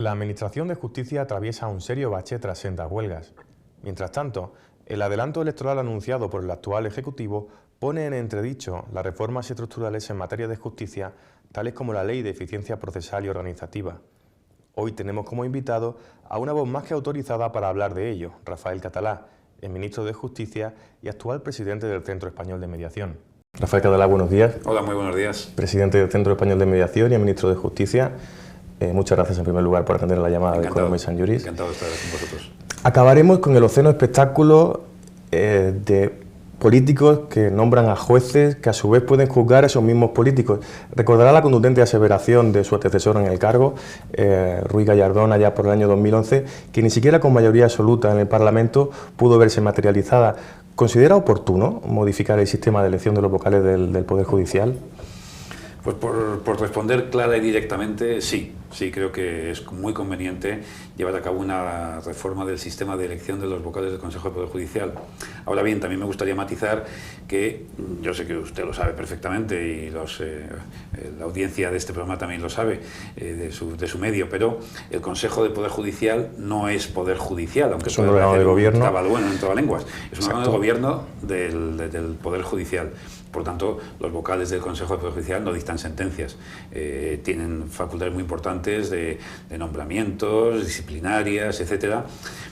La Administración de Justicia atraviesa un serio bache tras sendas huelgas. Mientras tanto, el adelanto electoral anunciado por el actual Ejecutivo pone en entredicho las reformas estructurales en materia de justicia, tales como la Ley de Eficiencia Procesal y Organizativa. Hoy tenemos como invitado a una voz más que autorizada para hablar de ello, Rafael Catalá, el ministro de Justicia y actual presidente del Centro Español de Mediación. Rafael Catalá, buenos días. Hola, muy buenos días. Presidente del Centro Español de Mediación y ministro de Justicia. Muchas gracias en primer lugar por atender la llamada de Economía San Juris. Encantado de estar con vosotros. Acabaremos con el obsceno espectáculo de políticos que nombran a jueces que a su vez pueden juzgar a esos mismos políticos. Recordará la contundente aseveración de su antecesor en el cargo, Ruiz Gallardón, allá por el año 2011, que ni siquiera con mayoría absoluta en el Parlamento pudo verse materializada. ¿Considera oportuno modificar el sistema de elección de los vocales del Poder Judicial? Pues por responder clara y directamente, sí creo que es muy conveniente llevar a cabo una reforma del sistema de elección de los vocales del Consejo de Poder Judicial. Ahora bien, también me gustaría matizar que, yo sé que usted lo sabe perfectamente y la audiencia de este programa también lo sabe, de su medio, pero el Consejo de Poder Judicial no es Poder Judicial, aunque es un órgano de gobierno. Bueno, en todas lenguas. Es un órgano de gobierno del Poder Judicial. Por tanto, los vocales del Consejo de Poder Judicial no dictan sentencias. Tienen facultades muy importantes de nombramientos, disciplinarias, etcétera.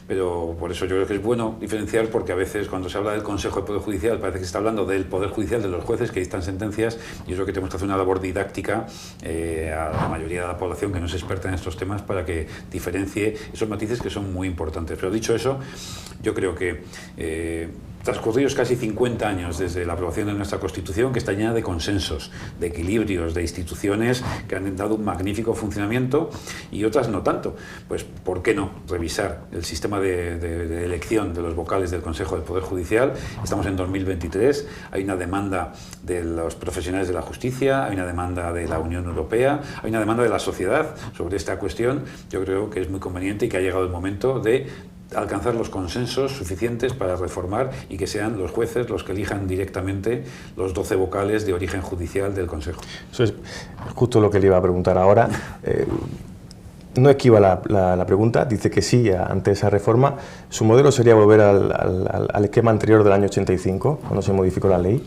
Pero por eso yo creo que es bueno diferenciar, porque a veces cuando se habla del Consejo de Poder Judicial parece que se está hablando del Poder Judicial, de los jueces que dictan sentencias, y yo creo que tenemos que hacer una labor didáctica a la mayoría de la población que no es experta en estos temas para que diferencie esos matices que son muy importantes. Pero dicho eso, yo creo que transcurridos casi 50 años desde la aprobación de nuestra Constitución, que está llena de consensos, de equilibrios, de instituciones que han dado un magnífico funcionamiento y otras no tanto, pues ¿por qué no revisar el sistema de elección de los vocales del Consejo del Poder Judicial? Estamos en 2023, hay una demanda de los profesionales de la justicia, hay una demanda de la Unión Europea, hay una demanda de la sociedad sobre esta cuestión. Yo creo que es muy conveniente y que ha llegado el momento de alcanzar los consensos suficientes para reformar y que sean los jueces los que elijan directamente los 12 vocales de origen judicial del Consejo. Eso es justo lo que le iba a preguntar ahora. No esquiva la pregunta, dice que sí ante esa reforma. ¿Su modelo sería volver al esquema anterior del año 85, cuando se modificó la ley?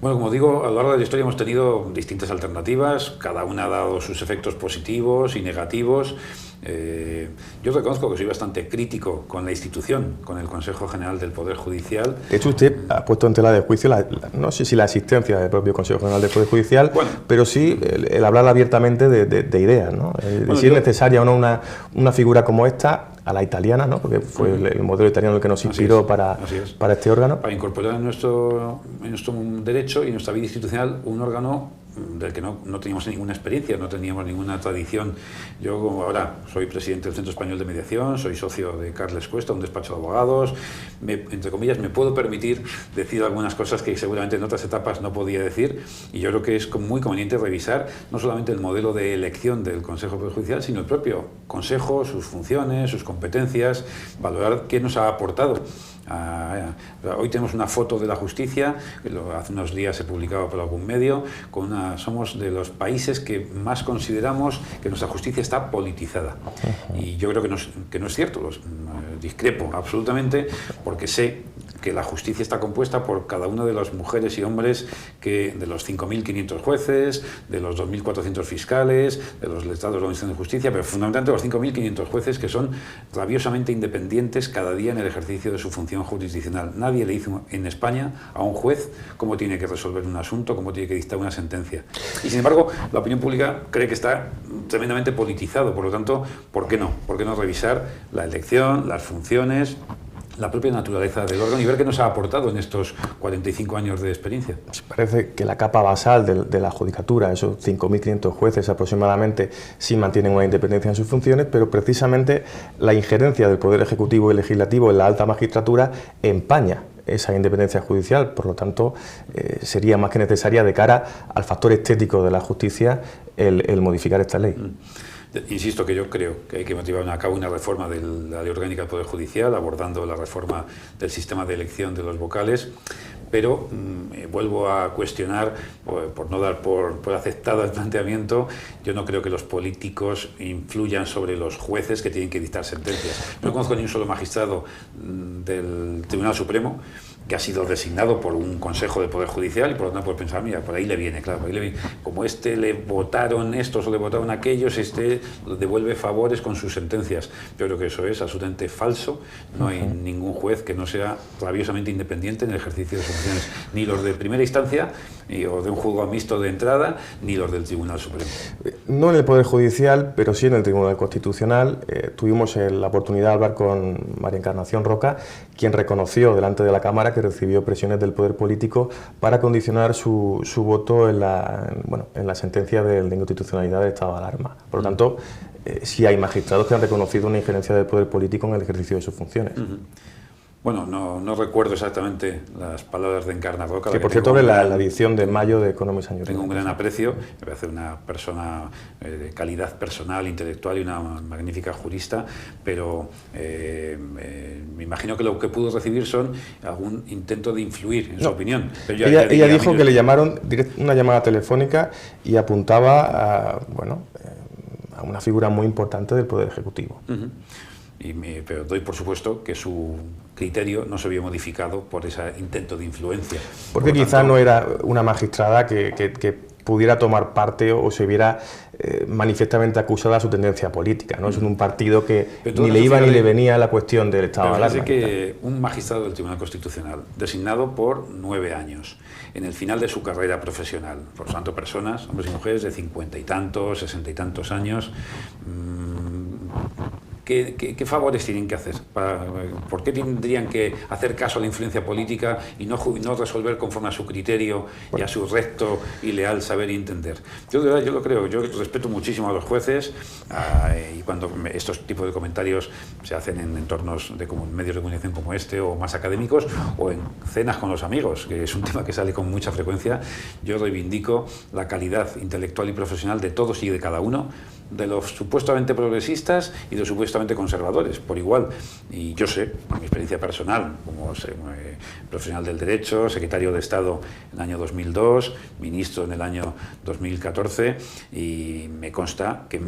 Bueno, como digo, a lo largo de la historia hemos tenido distintas alternativas, cada una ha dado sus efectos positivos y negativos. Yo reconozco que soy bastante crítico con la institución, con el Consejo General del Poder Judicial. De hecho, usted ha puesto en tela de juicio, no sé si la existencia del propio Consejo General del Poder Judicial, bueno, pero sí el hablar abiertamente de ideas, ¿no? Bueno, si es necesaria o no una figura como esta, a la italiana, ¿no? Porque fue el modelo italiano el que nos inspiró para este órgano. Para incorporar en nuestro derecho y nuestra vida institucional un órgano del que no teníamos ninguna experiencia, no teníamos ninguna tradición. Yo, como ahora soy presidente del Centro Español de Mediación, soy socio de Carles Cuesta, un despacho de abogados, entre comillas, me puedo permitir decir algunas cosas que seguramente en otras etapas no podía decir, y yo creo que es muy conveniente revisar no solamente el modelo de elección del Consejo de Poder Judicial, sino el propio Consejo, sus funciones, sus competencias, valorar qué nos ha aportado. Hoy tenemos una foto de la justicia, hace unos días he publicado por algún medio, somos de los países que más consideramos que nuestra justicia está politizada. Y yo creo que no es cierto, discrepo absolutamente, porque sé que la justicia está compuesta por cada una de las mujeres y hombres de los 5.500 jueces, de los 2.400 fiscales, de los letrados de la Administración de Justicia, pero fundamentalmente los 5.500 jueces que son rabiosamente independientes cada día en el ejercicio de su función jurisdiccional. Nadie le dice en España a un juez cómo tiene que resolver un asunto, cómo tiene que dictar una sentencia. Y sin embargo, la opinión pública cree que está tremendamente politizado, por lo tanto, ¿por qué no? ¿Por qué no revisar la elección, las funciones, la propia naturaleza del órgano y ver qué nos ha aportado en estos 45 años de experiencia? Parece que la capa basal de la judicatura, esos 5.500 jueces aproximadamente, sí mantienen una independencia en sus funciones, pero precisamente la injerencia del Poder Ejecutivo y Legislativo en la alta magistratura empaña esa independencia judicial. Por lo tanto, sería más que necesaria de cara al factor estético de la justicia el modificar esta ley. Insisto que yo creo que hay que llevar a cabo una reforma de la Ley Orgánica del Poder Judicial, abordando la reforma del sistema de elección de los vocales, pero vuelvo a cuestionar, por no dar por aceptado el planteamiento, yo no creo que los políticos influyan sobre los jueces que tienen que dictar sentencias. No conozco ni un solo magistrado del Tribunal Supremo que ha sido designado por un Consejo de Poder Judicial y por lo tanto puede pensar, mira, por ahí le viene, claro, por ahí le viene. Como le votaron estos o le votaron aquellos, devuelve favores con sus sentencias. Yo creo que eso es absolutamente falso. No hay ningún juez que no sea rabiosamente independiente en el ejercicio de sus funciones, ni los de primera instancia, o de un juzgado mixto de entrada, ni los del Tribunal Supremo. No en el Poder Judicial, pero sí en el Tribunal Constitucional. Tuvimos la oportunidad de hablar con María Encarnación Roca, quien reconoció delante de la Cámara que recibió presiones del poder político para condicionar su voto en la sentencia de inconstitucionalidad del estado de alarma. Por lo tanto, sí hay magistrados que han reconocido una injerencia del poder político en el ejercicio de sus funciones. Bueno, no recuerdo exactamente las palabras de Encarna Roca. Que por cierto, la edición de mayo de Economist and Tengo un gran aprecio, me parece una persona de calidad personal, intelectual y una magnífica jurista, pero me imagino que lo que pudo recibir son algún intento de influir en su opinión. Pero ella dijo que le llamaron una llamada telefónica y apuntaba a una figura muy importante del Poder Ejecutivo. Pero doy por supuesto que su criterio no se vio modificado por ese intento de influencia. Porque quizá no era una magistrada que pudiera tomar parte o se viera manifiestamente acusada a su tendencia política, ¿no? Es un partido que ni le iba ni le venía la cuestión del estado de alarma. Que un magistrado del Tribunal Constitucional, designado por 9 años, en el final de su carrera profesional, por tanto personas, hombres y mujeres de 50 y tantos, 60 y tantos años, ¿Qué favores tienen que hacer? ¿Por qué tendrían que hacer caso a la influencia política y no resolver conforme a su criterio y a su recto y leal saber y entender? Yo de verdad, yo lo creo, yo respeto muchísimo a los jueces y cuando estos tipos de comentarios se hacen en entornos de medios de comunicación como este o más académicos o en cenas con los amigos, que es un tema que sale con mucha frecuencia, yo reivindico la calidad intelectual y profesional de todos y de cada uno, de los supuestamente progresistas y de los supuestamente conservadores, por igual. Y yo sé, por mi experiencia personal, como profesional del derecho, secretario de Estado en el año 2002, ministro en el año 2014, y me consta que,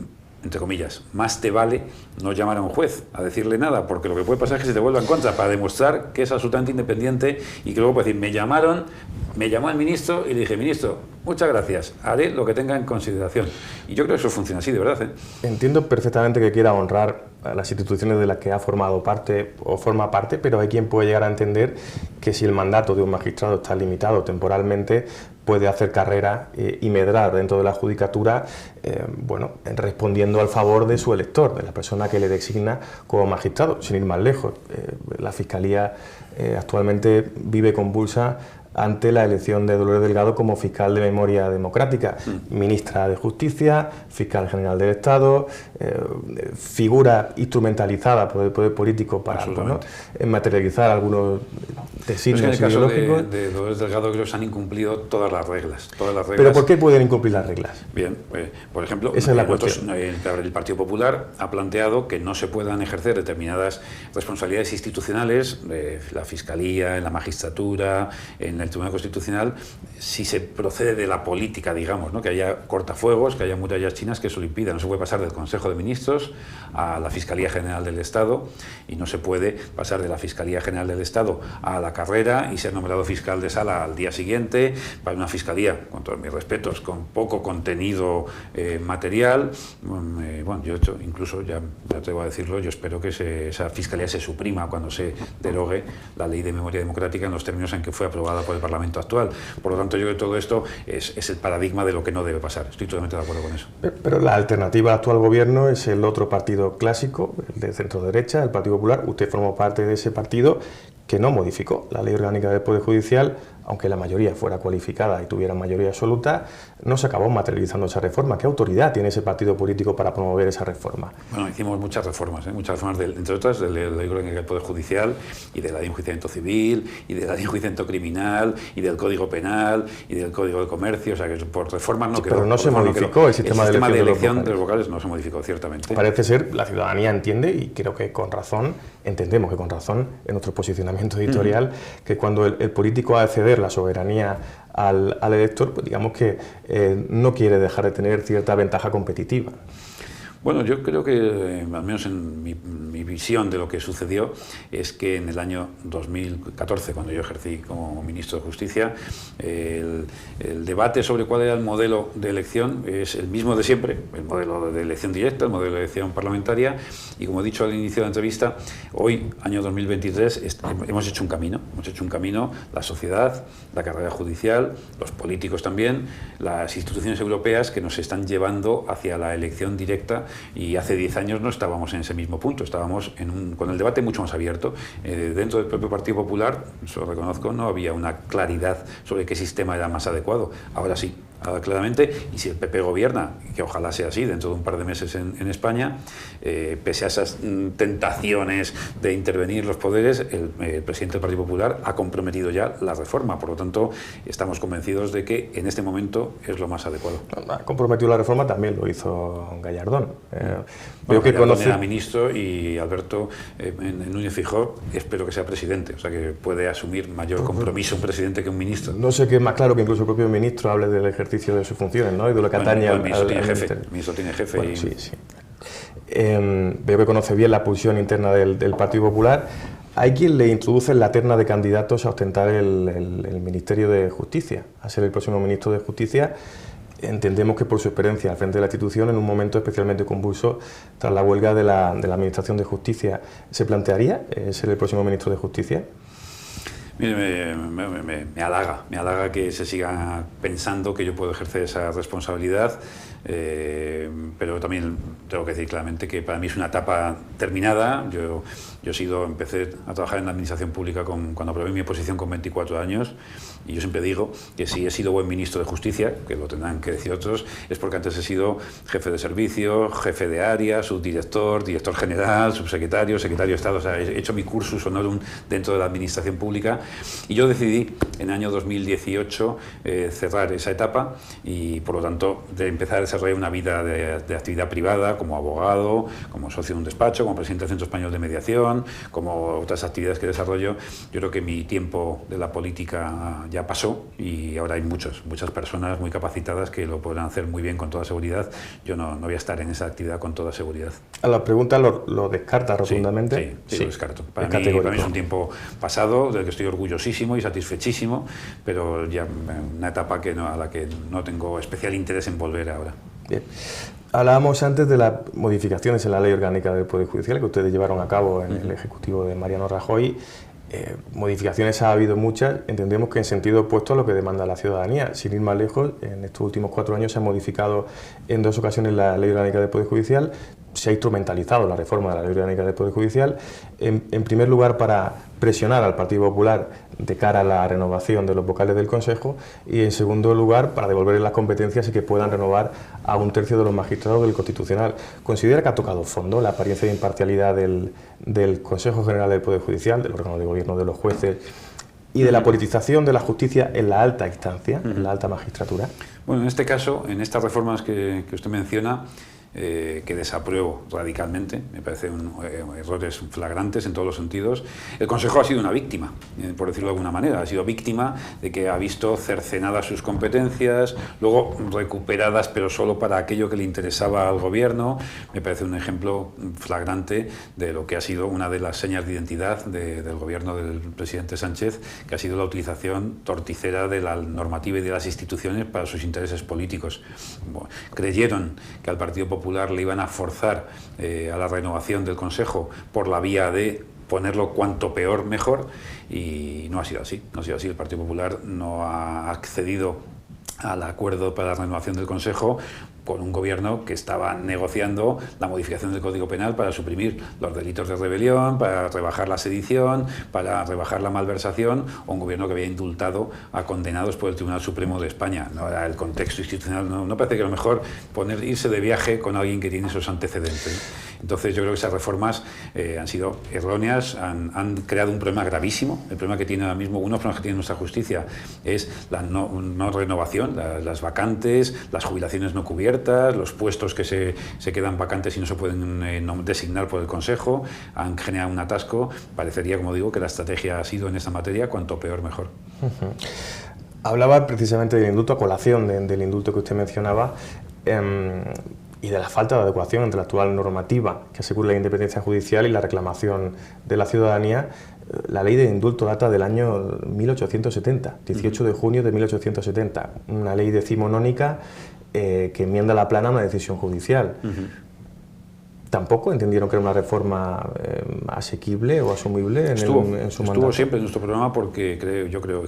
entre comillas, más te vale no llamar a un juez a decirle nada, porque lo que puede pasar es que se te vuelva en contra, para demostrar que es absolutamente independiente y que luego puede decir, me llamó el ministro y le dije, ministro, muchas gracias, haré lo que tenga en consideración. Y yo creo que eso funciona así, de verdad, ¿eh? Entiendo perfectamente que quiera honrar a las instituciones de las que ha formado parte o forma parte, pero hay quien puede llegar a entender que si el mandato de un magistrado está limitado temporalmente, puede hacer carrera y medrar dentro de la judicatura, respondiendo al favor de su elector, de la persona que le designa como magistrado, sin ir más lejos. La Fiscalía actualmente vive convulsa ante la elección de Dolores Delgado como fiscal de memoria democrática, ministra de Justicia, fiscal general del Estado, figura instrumentalizada por el poder político para materializar algunos designios ideológicos. En el caso de Dolores Delgado creo que se han incumplido todas las reglas. ¿Pero por qué pueden incumplir las reglas? Bien, por ejemplo, esa es la cuestión. El Partido Popular ha planteado que no se puedan ejercer determinadas responsabilidades institucionales de la Fiscalía, en la magistratura, en el Tribunal Constitucional, si se procede de la política, digamos, ¿no? Que haya cortafuegos, que haya murallas chinas que eso lo impida. No se puede pasar del Consejo de Ministros a la Fiscalía General del Estado y no se puede pasar de la Fiscalía General del Estado a la carrera y ser nombrado fiscal de sala al día siguiente para una fiscalía, con todos mis respetos, con poco contenido material. Yo incluso, ya me atrevo a decirlo, yo espero que esa fiscalía se suprima cuando se derogue la Ley de Memoria Democrática en los términos en que fue aprobada por el Parlamento actual. Por lo tanto, yo creo que todo esto es el paradigma de lo que no debe pasar. Estoy totalmente de acuerdo con eso. Pero la alternativa al actual gobierno es el otro partido clásico, el de centro-derecha, el Partido Popular. Usted formó parte de ese partido que no modificó la Ley Orgánica del Poder Judicial, aunque la mayoría fuera cualificada y tuviera mayoría absoluta, no se acabó materializando esa reforma. ¿Qué autoridad tiene ese partido político para promover esa reforma? Bueno, hicimos muchas reformas, entre otras de la Ley Orgánica del Poder Judicial y de la Ley de Enjuiciamiento Civil y de la Ley de Enjuiciamiento Criminal y del Código Penal y del Código de Comercio, o sea que por reformas no quedó. Pero no se modificó el sistema de elección de los vocales, no se modificó, ciertamente. Parece ser, la ciudadanía entiende, y creo que con razón, entendemos que con razón, en nuestros posicionamientos pensamiento editorial, que cuando el político ha de ceder la soberanía al elector, pues digamos que no quiere dejar de tener cierta ventaja competitiva. Bueno, yo creo que, al menos en mi visión de lo que sucedió, es que en el año 2014, cuando yo ejercí como ministro de Justicia, el debate sobre cuál era el modelo de elección es el mismo de siempre, el modelo de elección directa, el modelo de elección parlamentaria, y como he dicho al inicio de la entrevista, hoy, año 2023, hemos hecho un camino, la sociedad, la carrera judicial, los políticos también, las instituciones europeas que nos están llevando hacia la elección directa. Y hace 10 años no estábamos en ese mismo punto, estábamos con el debate mucho más abierto. Dentro del propio Partido Popular, eso lo reconozco, no había una claridad sobre qué sistema era más adecuado. Ahora sí, claramente, y si el PP gobierna, que ojalá sea así dentro de un par de meses en España, pese a esas tentaciones de intervenir los poderes, el presidente del Partido Popular ha comprometido ya la reforma. Por lo tanto, estamos convencidos de que en este momento es lo más adecuado. Ha comprometido la reforma, también lo hizo Gallardón. Veo que Gallardón era ministro y Alberto en Núñez Feijóo espero que sea presidente, o sea que puede asumir mayor compromiso un presidente que un ministro. No sé qué es más claro que incluso el propio ministro hable del ejercicio de sus funciones, ¿no? Y de lo que atañe al ministro tiene jefe. Bueno, sí. Veo que conoce bien la pulsión interna del Partido Popular. Hay quien le introduce en la terna de candidatos a ostentar el Ministerio de Justicia, a ser el próximo ministro de Justicia. Entendemos que por su experiencia al frente de la institución, en un momento especialmente convulso tras la huelga de la Administración de Justicia, ¿se plantearía ser el próximo ministro de Justicia? Mire, me halaga que se siga pensando que yo puedo ejercer esa responsabilidad, pero también tengo que decir claramente que para mí es una etapa terminada. Yo empecé a trabajar en la administración pública cuando aprobé mi oposición con 24 años, y yo siempre digo que si he sido buen ministro de Justicia, que lo tendrán que decir otros, es porque antes he sido jefe de servicio, jefe de área, subdirector, director general, subsecretario, secretario de Estado. O sea, he hecho mi cursus honorum dentro de la administración pública, y yo decidí en el año 2018 cerrar esa etapa y, por lo tanto, de empezar a desarrollar una vida de actividad privada como abogado, como socio de un despacho, como presidente del Centro Español de Mediación, como otras actividades que desarrollo. Yo creo que mi tiempo de la política ya pasó y ahora hay muchas personas muy capacitadas que lo podrán hacer muy bien con toda seguridad. Yo no voy a estar en esa actividad con toda seguridad. A la pregunta lo descarta rotundamente. Sí, lo descarto. Para mí es un tiempo pasado del que estoy orgullosísimo y satisfechísimo, pero ya una etapa a la que no tengo especial interés en volver ahora. Bien. Hablábamos antes de las modificaciones en la Ley Orgánica del Poder Judicial que ustedes llevaron a cabo en el Ejecutivo de Mariano Rajoy. Modificaciones ha habido muchas, entendemos que en sentido opuesto a lo que demanda la ciudadanía. Sin ir más lejos, en estos últimos 4 años se ha modificado en 2 ocasiones la Ley Orgánica del Poder Judicial, se ha instrumentalizado la reforma de la Ley Orgánica del Poder Judicial, en primer lugar para presionar al Partido Popular de cara a la renovación de los vocales del Consejo, y en segundo lugar para devolverles las competencias y que puedan renovar a 1/3 de los magistrados del Constitucional. ¿Considera que ha tocado fondo la apariencia de imparcialidad del Consejo General del Poder Judicial, del órgano de gobierno de los jueces, y de la politización de la justicia en la alta instancia, en la alta magistratura? Bueno, en este caso, en estas reformas que usted menciona, que desapruebo radicalmente, me parecen errores flagrantes en todos los sentidos. El Consejo ha sido una víctima, por decirlo de alguna manera, ha sido víctima de que ha visto cercenadas sus competencias, luego recuperadas, pero solo para aquello que le interesaba al Gobierno. Me parece un ejemplo flagrante de lo que ha sido una de las señas de identidad del Gobierno del presidente Sánchez, que ha sido la utilización torticera de la normativa y de las instituciones para sus intereses políticos. Bueno, creyeron que al Partido Popular le iban a forzar a la renovación del Consejo por la vía de ponerlo cuanto peor mejor, y no ha sido así. El Partido Popular no ha accedido al acuerdo para la renovación del Consejo con un gobierno que estaba negociando la modificación del Código Penal para suprimir los delitos de rebelión, para rebajar la sedición, para rebajar la malversación, o un gobierno que había indultado a condenados por el Tribunal Supremo de España. No era el contexto institucional, no parece que lo mejor irse de viaje con alguien que tiene esos antecedentes. Entonces yo creo que esas reformas han sido erróneas, han creado un problema gravísimo. El problema que tiene ahora mismo, uno de los problemas que tiene nuestra justicia es la no renovación, las vacantes, las jubilaciones no cubiertas, abiertas, los puestos que se quedan vacantes y no se pueden designar por el Consejo, han generado un atasco. Parecería, como digo, que la estrategia ha sido en esta materia cuanto peor mejor. Hablaba precisamente del indulto, a colación del indulto que usted mencionaba, y de la falta de adecuación entre la actual normativa que asegura la independencia judicial y la reclamación de la ciudadanía. La ley de indulto data del año 1870, 18 de junio de 1870, una ley decimonónica que enmienda la plana a una decisión judicial. Tampoco entendieron que era una reforma asequible o asumible en su mandato. Estuvo siempre en nuestro programa porque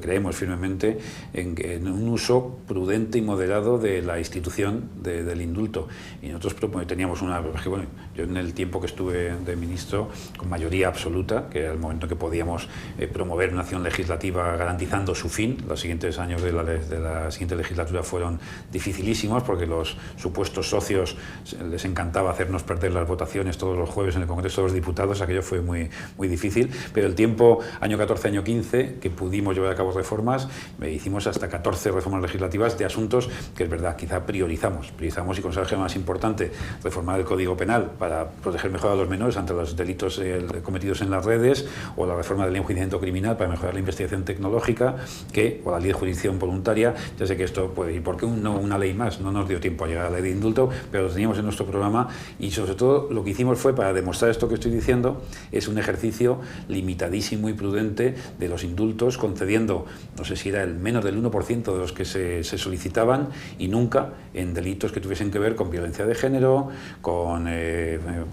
creemos firmemente en un uso prudente y moderado de la institución del indulto. Y nosotros teníamos bueno, yo en el tiempo que estuve de ministro, con mayoría absoluta, que era el momento en que podíamos promover una acción legislativa garantizando su fin. Los siguientes años de la siguiente legislatura fueron dificilísimos porque los supuestos socios les encantaba hacernos perder las votaciones todos los jueves en el Congreso de los Diputados. Aquello fue muy, muy difícil, pero el tiempo, año 14, año 15, que pudimos llevar a cabo reformas, hicimos hasta 14 reformas legislativas de asuntos que es verdad, quizá priorizamos y consideramos que más importante reformar el Código Penal para proteger mejor a los menores ante los delitos cometidos en las redes, o la reforma de la ley de enjuiciamiento criminal para mejorar la investigación tecnológica, o la ley de jurisdicción voluntaria. Ya sé que esto puede ir, ¿por qué una ley más? No nos dio tiempo a llegar a la ley de indulto, pero lo teníamos en nuestro programa, y sobre todo lo que hicimos fue, para demostrar esto que estoy diciendo, es un ejercicio limitadísimo y prudente de los indultos, concediendo, no sé si era el menos del 1% de los que se solicitaban, y nunca en delitos que tuviesen que ver con violencia de género, con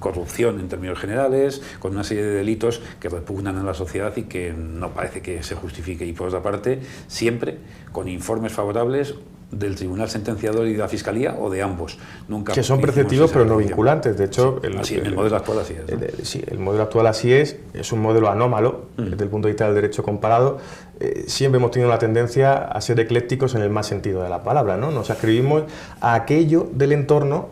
corrupción en términos generales, con una serie de delitos que repugnan a la sociedad y que no parece que se justifique. Y por otra parte, siempre con informes favorables del tribunal sentenciador y de la fiscalía, o de ambos. Nunca que son preceptivos pero no vinculantes. De hecho, sí, el modelo actual así es. Sí, el modelo actual así es un modelo anómalo desde el punto de vista del derecho comparado. Siempre hemos tenido la tendencia a ser eclécticos en el más sentido de la palabra, ¿no? Nos ascribimos a aquello del entorno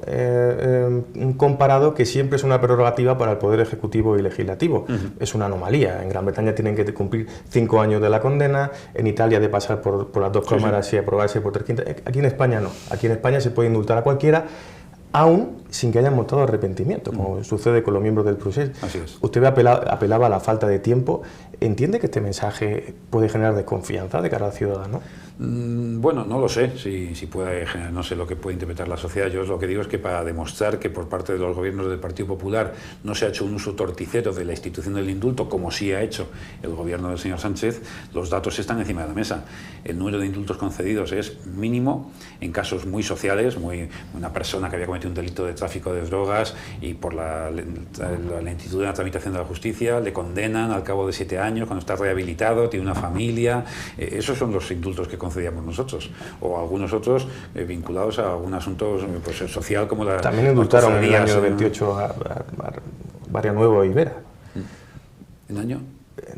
comparado, que siempre es una prerrogativa para el Poder Ejecutivo y Legislativo. Es una anomalía. En Gran Bretaña tienen que cumplir 5 años de la condena, en Italia de pasar por las 2 cámaras y aprobarse por 3 quintas. Aquí en España no. Aquí en España se puede indultar a cualquiera, aún sin que hayan mostrado arrepentimiento, como sucede con los miembros del procés. Así es. Usted apelaba a la falta de tiempo. ¿Entiende que este mensaje puede generar desconfianza de cara al ciudadano? Bueno, no lo sé si puede generar, no sé lo que puede interpretar la sociedad. Yo lo que digo es que, para demostrar que por parte de los gobiernos del Partido Popular no se ha hecho un uso torticero de la institución del indulto, como sí ha hecho el gobierno del señor Sánchez, los datos están encima de la mesa. El número de indultos concedidos es mínimo en casos muy sociales, una persona que había cometido un delito de tráfico de drogas, y por la lentitud de la tramitación de la justicia le condenan al cabo de 7 años, cuando está rehabilitado, tiene una familia. Esos son los indultos que concedíamos nosotros, o algunos otros vinculados a algún asunto social, como la... También indultaron en el año 98 a Barrio Nuevo y Vera. ¿En año?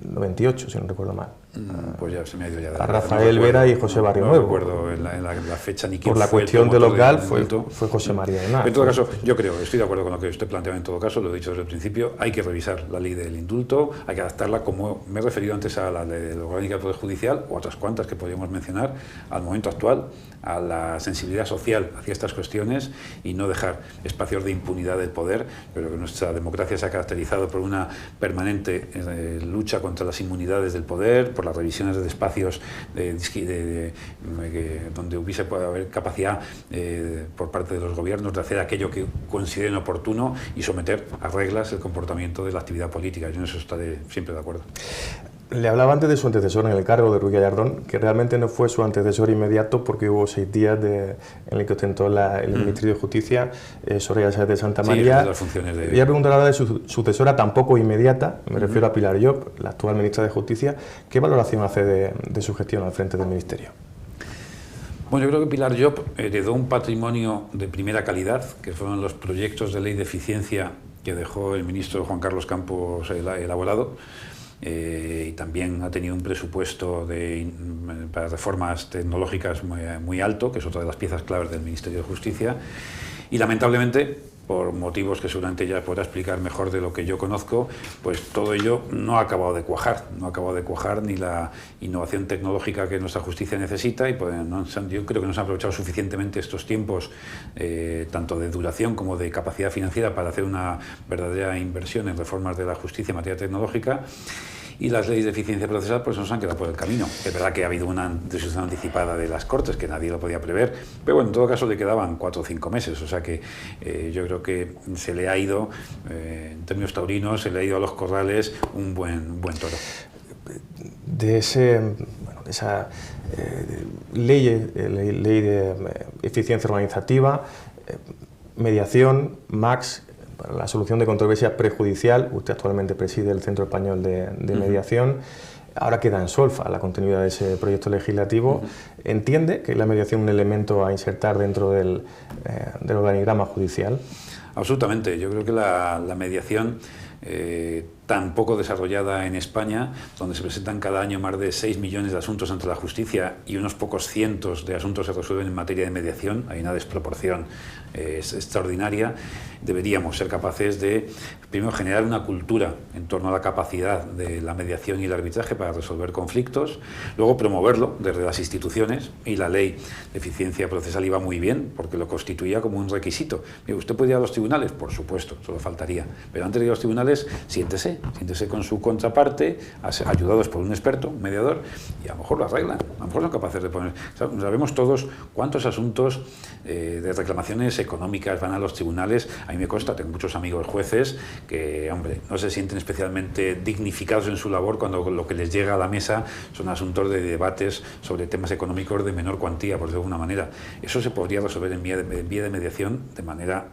98, si no recuerdo mal. Pues ya se me ha ido ya. A Rafael Vera y José Barrio Nuevo. No recuerdo en la fecha ni quién por la fue cuestión de los GAL fue José Sí. María Henar. En todo caso, yo estoy de acuerdo con lo que usted planteaba. En todo caso, lo he dicho desde el principio, hay que revisar la ley del indulto, hay que adaptarla, como me he referido antes a la ley orgánica del Poder Judicial, o otras cuantas que podríamos mencionar, al momento actual, a la sensibilidad social hacia estas cuestiones, y no dejar espacios de impunidad del poder. Pero que nuestra democracia se ha caracterizado por una permanente lucha contra las inmunidades del poder, por las revisiones de espacios donde puede haber capacidad por parte de los gobiernos de hacer aquello que consideren oportuno y someter a reglas el comportamiento de la actividad política. Yo en eso estaré siempre de acuerdo. Le hablaba antes de su antecesor en el cargo, de Ruiz Gallardón, que realmente no fue su antecesor inmediato, porque hubo 6 días en el que ostentó el Ministerio de Justicia, Soraya Sáez de Santa María. Sí, las funciones de... Voy a preguntar ahora de su sucesora, tampoco inmediata, me refiero a Pilar Llop, la actual ministra de Justicia. ¿Qué valoración hace de su gestión al frente del Ministerio? Bueno, yo creo que Pilar Llop heredó un patrimonio de primera calidad, que fueron los proyectos de ley de eficiencia que dejó el ministro Juan Carlos Campos elaborado. Y también ha tenido un presupuesto para reformas tecnológicas muy alto, que es otra de las piezas claves del Ministerio de Justicia. Y lamentablemente por motivos que seguramente ella podrá explicar mejor de lo que yo conozco, pues todo ello no ha acabado de cuajar, ni la innovación tecnológica que nuestra justicia necesita, y pues yo creo que no se han aprovechado suficientemente estos tiempos, tanto de duración como de capacidad financiera, para hacer una verdadera inversión en reformas de la justicia en materia tecnológica. Y las leyes de eficiencia procesal pues nos han quedado por el camino. Es verdad que ha habido una decisión anticipada de las Cortes, que nadie lo podía prever, pero bueno, en todo caso le quedaban 4 o 5 meses, o sea que yo creo que se le ha ido, en términos taurinos, se le ha ido a los corrales un buen toro. De esa ley de eficiencia organizativa, mediación, MAX, para la solución de controversias prejudicial, usted actualmente preside el Centro Español de Mediación, ahora queda en solfa la continuidad de ese proyecto legislativo. ¿Entiende que la mediación es un elemento a insertar dentro del organigrama judicial? Absolutamente. Yo creo que la mediación, tan poco desarrollada en España, donde se presentan cada año más de 6 millones de asuntos ante la justicia y unos pocos cientos de asuntos se resuelven en materia de mediación, hay una desproporción extraordinaria. Deberíamos ser capaces de, primero, generar una cultura en torno a la capacidad de la mediación y el arbitraje para resolver conflictos, luego promoverlo desde las instituciones, y la ley de eficiencia procesal iba muy bien porque lo constituía como un requisito. ¿Usted puede ir a los tribunales? Por supuesto, solo faltaría, pero antes de ir a los tribunales, siéntese con su contraparte, ayudados por un experto, un mediador, y a lo mejor lo arreglan, a lo mejor son capaces de poner. Sabemos todos cuántos asuntos de reclamaciones económicas van a los tribunales. A mí me consta, tengo muchos amigos jueces que, hombre, no se sienten especialmente dignificados en su labor cuando lo que les llega a la mesa son asuntos de debates sobre temas económicos de menor cuantía, por decirlo de alguna manera. Eso se podría resolver en vía de mediación de manera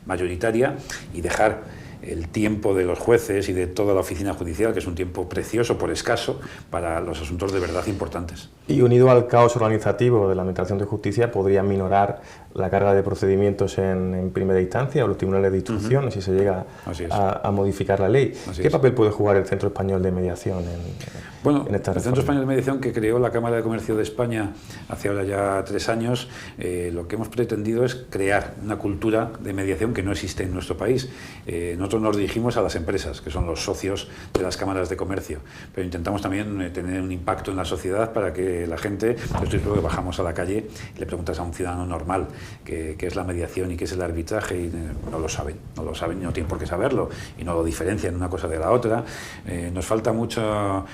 mayoritaria, y dejar el tiempo de los jueces y de toda la oficina judicial, que es un tiempo precioso por escaso, para los asuntos de verdad importantes. Y unido al caos organizativo de la Administración de Justicia, podría minorar la carga de procedimientos en primera instancia o los tribunales de instrucción, si se llega a modificar la ley. ¿Qué papel puede jugar el Centro Español de Mediación en esta el Centro Español de Mediación, que creó la Cámara de Comercio de España hace ahora ya 3 años, lo que hemos pretendido es crear una cultura de mediación que no existe en nuestro país. Nosotros nos dirigimos a las empresas, que son los socios de las cámaras de comercio, pero intentamos también tener un impacto en la sociedad para que la gente, yo estoy seguro que bajamos a la calle y le preguntas a un ciudadano normal qué es la mediación y qué es el arbitraje, y no lo saben, y no tienen por qué saberlo, y no lo diferencian una cosa de la otra. Nos falta mucho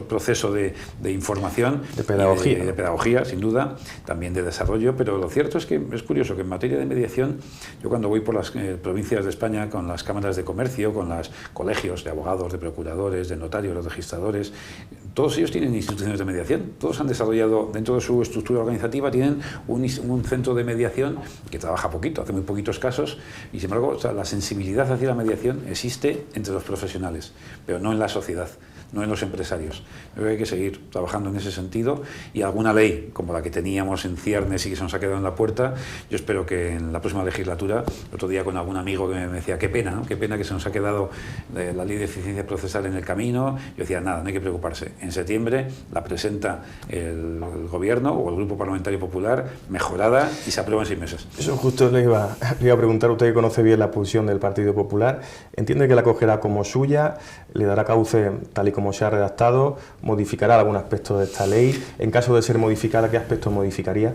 proceso de información, de pedagogía, de pedagogía, sin duda, también de desarrollo, pero lo cierto es que es curioso que en materia de mediación, yo cuando voy por las provincias de España con las cámaras de comercio, con los colegios de abogados, de procuradores, de notarios, de registradores, todos ellos tienen instituciones de mediación, todos han desarrollado dentro de su estructura organizativa, tienen un centro de mediación que trabaja poquito, hace muy poquitos casos, y sin embargo la sensibilidad hacia la mediación existe entre los profesionales, pero no en la sociedad, no en los empresarios. Creo que hay que seguir trabajando en ese sentido, y alguna ley como la que teníamos en ciernes y que se nos ha quedado en la puerta, yo espero que en la próxima legislatura, el otro día con algún amigo que me decía, qué pena, ¿no? Qué pena que se nos ha quedado la ley de eficiencia procesal en el camino. Yo decía, nada, no hay que preocuparse. En septiembre la presenta el Gobierno o el Grupo Parlamentario Popular mejorada y se aprueba en 6 meses. Eso justo le iba a preguntar, usted que conoce bien la posición del Partido Popular, ¿entiende que la acogerá como suya, le dará cauce tal y como se ha redactado, modificará algún aspecto de esta ley? En caso de ser modificada, ¿qué aspecto modificaría?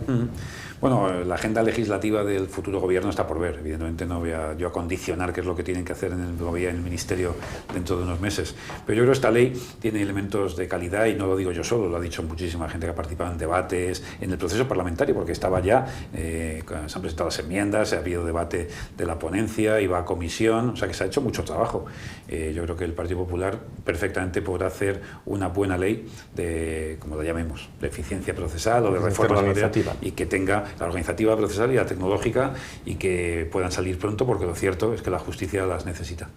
Bueno, la agenda legislativa del futuro gobierno está por ver. Evidentemente no voy yo a condicionar qué es lo que tienen que hacer en el Ministerio dentro de unos meses. Pero yo creo que esta ley tiene elementos de calidad, y no lo digo yo solo, lo ha dicho muchísima gente que ha participado en debates, en el proceso parlamentario, porque estaba ya, se han presentado las enmiendas, ha habido debate de la ponencia, iba a comisión, o sea que se ha hecho mucho trabajo. Yo creo que el Partido Popular perfectamente podrá hacer una buena ley de, como la llamemos, de eficiencia procesal o de reforma organizativa, y que tenga la organizativa, procesal y la tecnológica, y que puedan salir pronto, porque lo cierto es que la justicia las necesita.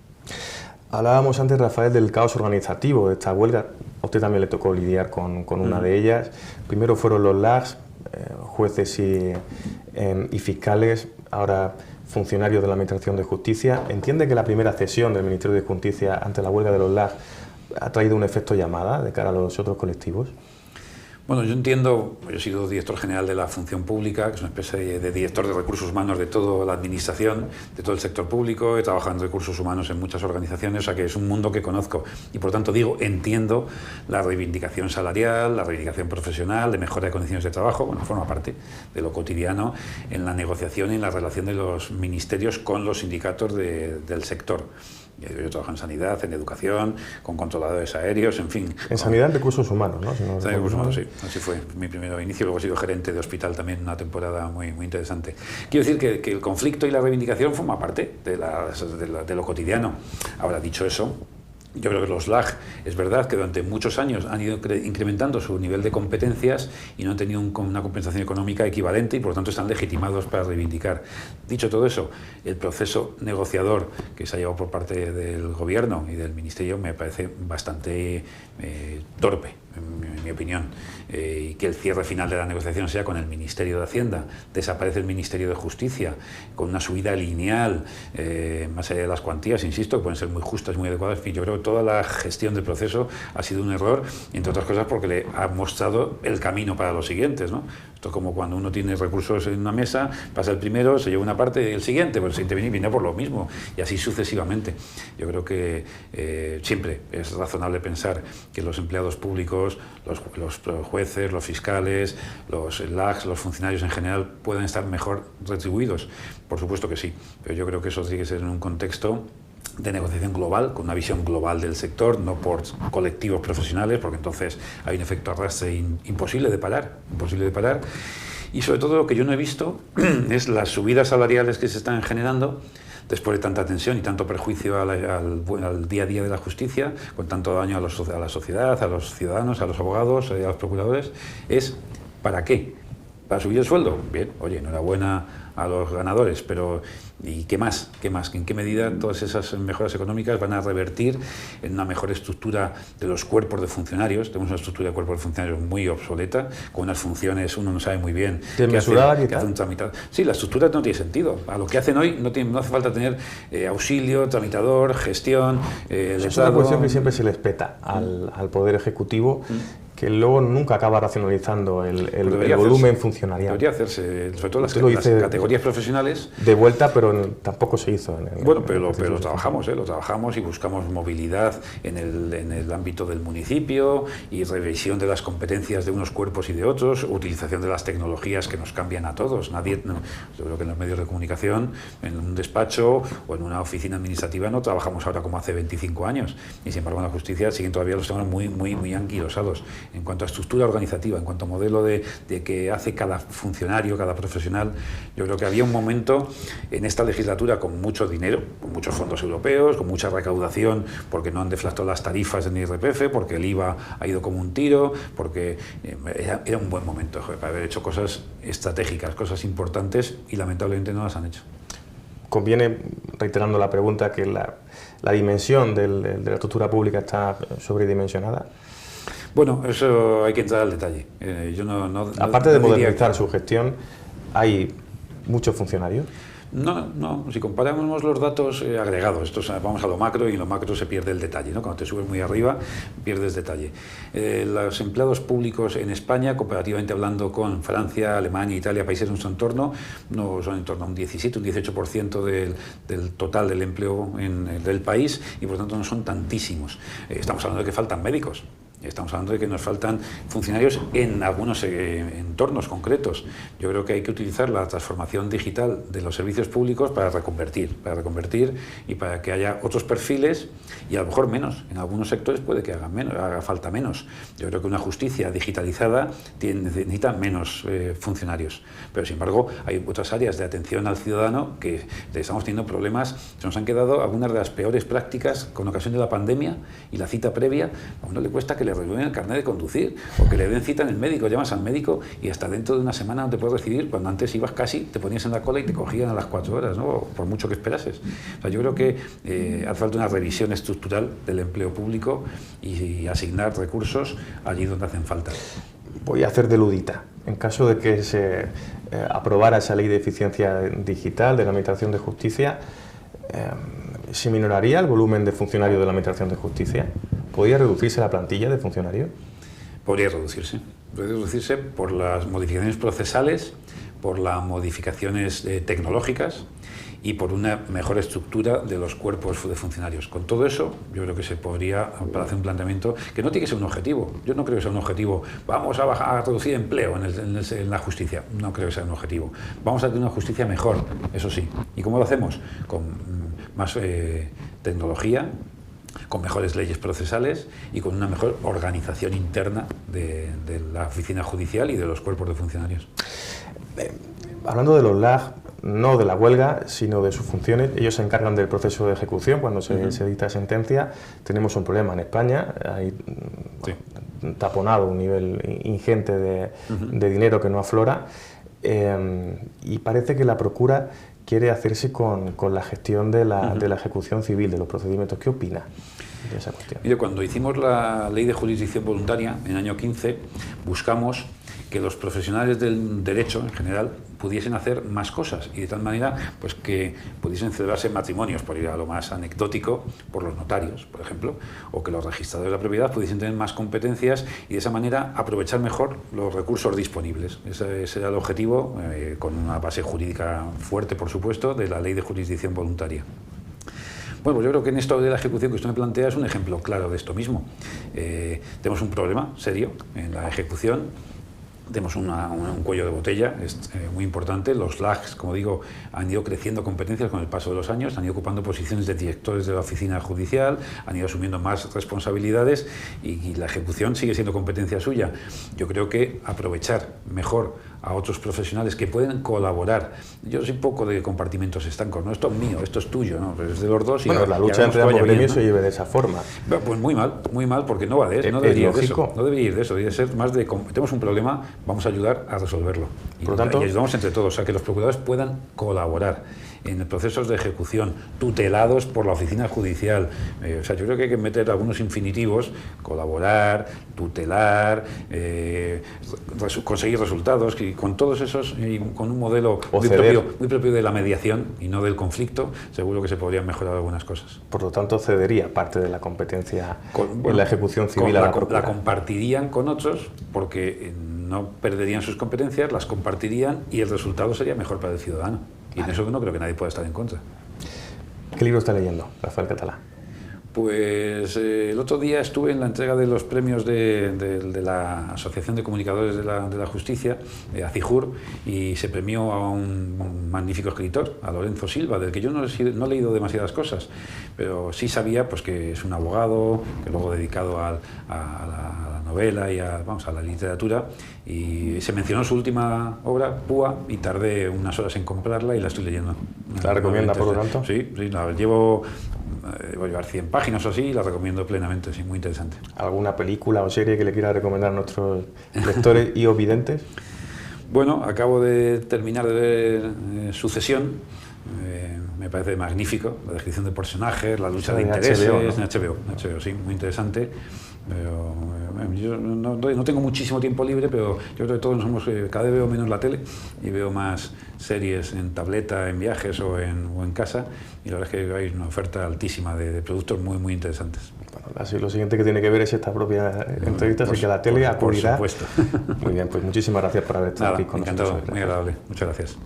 Hablábamos antes, Rafael, del caos organizativo de esta huelga. A usted también le tocó lidiar con una de ellas. Primero fueron los LAGs, jueces y fiscales, ahora funcionarios de la Administración de Justicia. ¿Entiende que la primera cesión del Ministerio de Justicia ante la huelga de los LAGs ha traído un efecto llamada de cara a los otros colectivos? Bueno, yo entiendo, yo he sido director general de la Función Pública, que es una especie de director de recursos humanos de toda la administración, de todo el sector público. He trabajado en recursos humanos en muchas organizaciones, o sea que es un mundo que conozco. Y por tanto digo, entiendo la reivindicación salarial, la reivindicación profesional, de mejora de condiciones de trabajo, bueno, forma parte de lo cotidiano en la negociación y en la relación de los ministerios con los sindicatos del sector. Yo trabajo en sanidad, en educación, con controladores aéreos, en fin. En sanidad, en recursos humanos, ¿no? Si no recursos humanos, sí. Así fue mi primer inicio. Luego he sido gerente de hospital también, una temporada muy, muy interesante. Quiero decir que el conflicto y la reivindicación forma parte de lo cotidiano. Ahora, dicho eso, yo creo que los LAG, es verdad que durante muchos años han ido incrementando su nivel de competencias y no han tenido una compensación económica equivalente y por lo tanto están legitimados para reivindicar. Dicho todo eso, el proceso negociador que se ha llevado por parte del Gobierno y del Ministerio me parece bastante torpe, en mi opinión, y que el cierre final de la negociación sea con el Ministerio de Hacienda, desaparece el Ministerio de Justicia, con una subida lineal, más allá de las cuantías, insisto, que pueden ser muy justas, muy adecuadas. En fin, yo creo que toda la gestión del proceso ha sido un error, entre otras cosas porque le ha mostrado el camino para los siguientes, ¿no? Esto es como cuando uno tiene recursos en una mesa, pasa el primero, se lleva una parte y el siguiente, pues se interviene y viene por lo mismo, y así sucesivamente. Yo creo que siempre es razonable pensar que los empleados públicos, los jueces, los fiscales, los LAGs, los funcionarios en general pueden estar mejor retribuidos. Por supuesto que sí, pero yo creo que eso tiene que ser en un contexto de negociación global, con una visión global del sector, no por colectivos profesionales, porque entonces hay un efecto arrastre imposible de parar. Y sobre todo lo que yo no he visto es las subidas salariales que se están generando después de tanta tensión y tanto perjuicio al día a día de la justicia, con tanto daño a la sociedad, a los ciudadanos, a los abogados, a los procuradores. Es ¿para qué? ¿Para subir el sueldo? Bien, oye, enhorabuena a los ganadores, pero ¿y qué más? ¿Qué más? ¿En qué medida todas esas mejoras económicas van a revertir en una mejor estructura de los cuerpos de funcionarios? Tenemos una estructura de cuerpos de funcionarios muy obsoleta, con unas funciones, uno no sabe muy bien qué hace un tramitador. Sí, la estructura no tiene sentido. A lo que hacen hoy no hace falta tener auxilio, tramitador, gestión, es una cuestión que siempre se les peta al Poder Ejecutivo, que luego nunca acaba racionalizando el volumen funcionarial. Debería hacerse, sobre todo las categorías profesionales. De vuelta, pero tampoco se hizo. Pero lo trabajamos y buscamos movilidad en el ámbito del municipio y revisión de las competencias de unos cuerpos y de otros, utilización de las tecnologías que nos cambian a todos. Yo creo que en los medios de comunicación, en un despacho o en una oficina administrativa no trabajamos ahora como hace 25 años y sin embargo en la justicia siguen todavía los temas muy, muy, muy anquilosados. En cuanto a estructura organizativa, en cuanto a modelo de que hace cada funcionario, cada profesional, yo creo que había un momento en esta legislatura con mucho dinero, con muchos fondos europeos, con mucha recaudación, porque no han deflactado las tarifas en IRPF, porque el IVA ha ido como un tiro, porque era un buen momento para haber hecho cosas estratégicas, cosas importantes, y lamentablemente no las han hecho. Conviene, reiterando la pregunta, que la dimensión de la estructura pública está sobredimensionada. Bueno, eso hay que entrar al detalle. Aparte de modernizar su gestión, ¿hay muchos funcionarios? No, si comparamos los datos agregados, vamos a lo macro y en lo macro se pierde el detalle, ¿no? Cuando te subes muy arriba pierdes detalle. Los empleados públicos en España, comparativamente hablando con Francia, Alemania, Italia, países de nuestro entorno, no son en torno a un 17, un 18% del total del empleo del país y por tanto no son tantísimos. Estamos hablando de que faltan médicos. Estamos hablando de que nos faltan funcionarios en algunos entornos concretos. Yo creo que hay que utilizar la transformación digital de los servicios públicos para reconvertir y para que haya otros perfiles y a lo mejor menos. En algunos sectores puede que haga falta menos. Yo creo que una justicia digitalizada necesita menos funcionarios. Pero sin embargo hay otras áreas de atención al ciudadano que estamos teniendo problemas. Se nos han quedado algunas de las peores prácticas con ocasión de la pandemia y la cita previa. A uno le cuesta que le renueven el carnet de conducir o que le den cita en el médico, llamas al médico y hasta dentro de una semana no te puedes recibir, cuando antes ibas casi, te ponías en la cola y te cogían a las 4 horas, ¿no? Por mucho que esperases. O sea, yo creo que hace falta una revisión estructural del empleo público y asignar recursos allí donde hacen falta. Voy a hacer de ludita. En caso de que se aprobara esa ley de eficiencia digital de la Administración de Justicia, ¿se minoraría el volumen de funcionarios de la Administración de Justicia? ¿Podría reducirse la plantilla de funcionarios? Podría reducirse. Podría reducirse por las modificaciones procesales, por las modificaciones tecnológicas y por una mejor estructura de los cuerpos de funcionarios. Con todo eso, yo creo que se podría hacer un planteamiento que no tiene que ser un objetivo. Yo no creo que sea un objetivo, vamos a reducir empleo en la justicia. No creo que sea un objetivo. Vamos a tener una justicia mejor, eso sí. ¿Y cómo lo hacemos? Con más tecnología, con mejores leyes procesales y con una mejor organización interna de la oficina judicial y de los cuerpos de funcionarios. Hablando de los LAG, no de la huelga, sino de sus funciones, ellos se encargan del proceso de ejecución cuando se dicta sentencia. Tenemos un problema en España, hay taponado un nivel ingente de dinero que no aflora, y parece que la Procura quiere hacerse con la gestión de la ejecución civil, de los procedimientos. ¿Qué opina de esa cuestión? Mire, cuando hicimos la ley de jurisdicción voluntaria en el año 15, buscamos que los profesionales del derecho en general pudiesen hacer más cosas y de tal manera pues que pudiesen celebrarse matrimonios, por ir a lo más anecdótico, por los notarios, por ejemplo, o que los registradores de la propiedad pudiesen tener más competencias y de esa manera aprovechar mejor los recursos disponibles. Ese era el objetivo, con una base jurídica fuerte, por supuesto, de la ley de jurisdicción voluntaria. Bueno, pues yo creo que en esto de la ejecución que usted me plantea es un ejemplo claro de esto mismo. Tenemos un problema serio en la ejecución. Tenemos un cuello de botella, es muy importante. Los LAGs, como digo, han ido creciendo competencias con el paso de los años, han ido ocupando posiciones de directores de la oficina judicial, han ido asumiendo más responsabilidades y la ejecución sigue siendo competencia suya. Yo creo que aprovechar mejor a otros profesionales que pueden colaborar. Yo soy poco de compartimentos estancos, ¿no? Esto es mío, esto es tuyo, ¿no? Pero es de los dos. Bueno, la lucha entre ambos gremios se lleve de esa forma. Pues muy mal, porque no va de eso, no debería ir de eso. No debería ir de eso, debería ser más de, tenemos un problema, vamos a ayudar a resolverlo. Por lo tanto, y ayudamos entre todos, a que los procuradores puedan colaborar en procesos de ejecución tutelados por la oficina judicial. O sea, yo creo que hay que meter algunos infinitivos: colaborar, tutelar, conseguir resultados, y con todos esos, y con un modelo muy propio de la mediación y no del conflicto, seguro que se podrían mejorar algunas cosas. Por lo tanto, cedería parte de la competencia en la ejecución civil a la Procura. La compartirían con otros, porque no perderían sus competencias, las compartirían y el resultado sería mejor para el ciudadano. Y en eso no creo que nadie pueda estar en contra. ¿Qué libro está leyendo, Rafael Català? Pues el otro día estuve en la entrega de los premios de la Asociación de Comunicadores de la Justicia, ACIJUR, y se premió a un magnífico escritor, a Lorenzo Silva, del que yo no he leído demasiadas cosas, pero sí sabía pues, que es un abogado, que luego dedicado a la novela y a la literatura, y se mencionó su última obra, Púa, y tardé unas horas en comprarla y la estoy leyendo. ¿La recomienda, por lo tanto? Sí, la llevo... voy a llevar 100 páginas o así y la recomiendo plenamente, sí, muy interesante. ¿Alguna película o serie que le quiera recomendar a nuestros lectores y videntes? Bueno, acabo de terminar de ver Sucesión, me parece magnífico, la descripción de personajes, la lucha de intereses, HBO, ¿no? En HBO, sí, muy interesante. Pero, yo no tengo muchísimo tiempo libre, pero yo creo que todos cada vez veo menos la tele y veo más series en tableta, en viajes o en casa, y la verdad es que hay una oferta altísima de productos muy, muy interesantes. Bueno, así lo siguiente que tiene que ver es esta propia entrevista, así que la tele acudirá. Por supuesto. Muy bien, pues muchísimas gracias por haber estado aquí con nosotros. Encantado, muy agradable. Muchas gracias.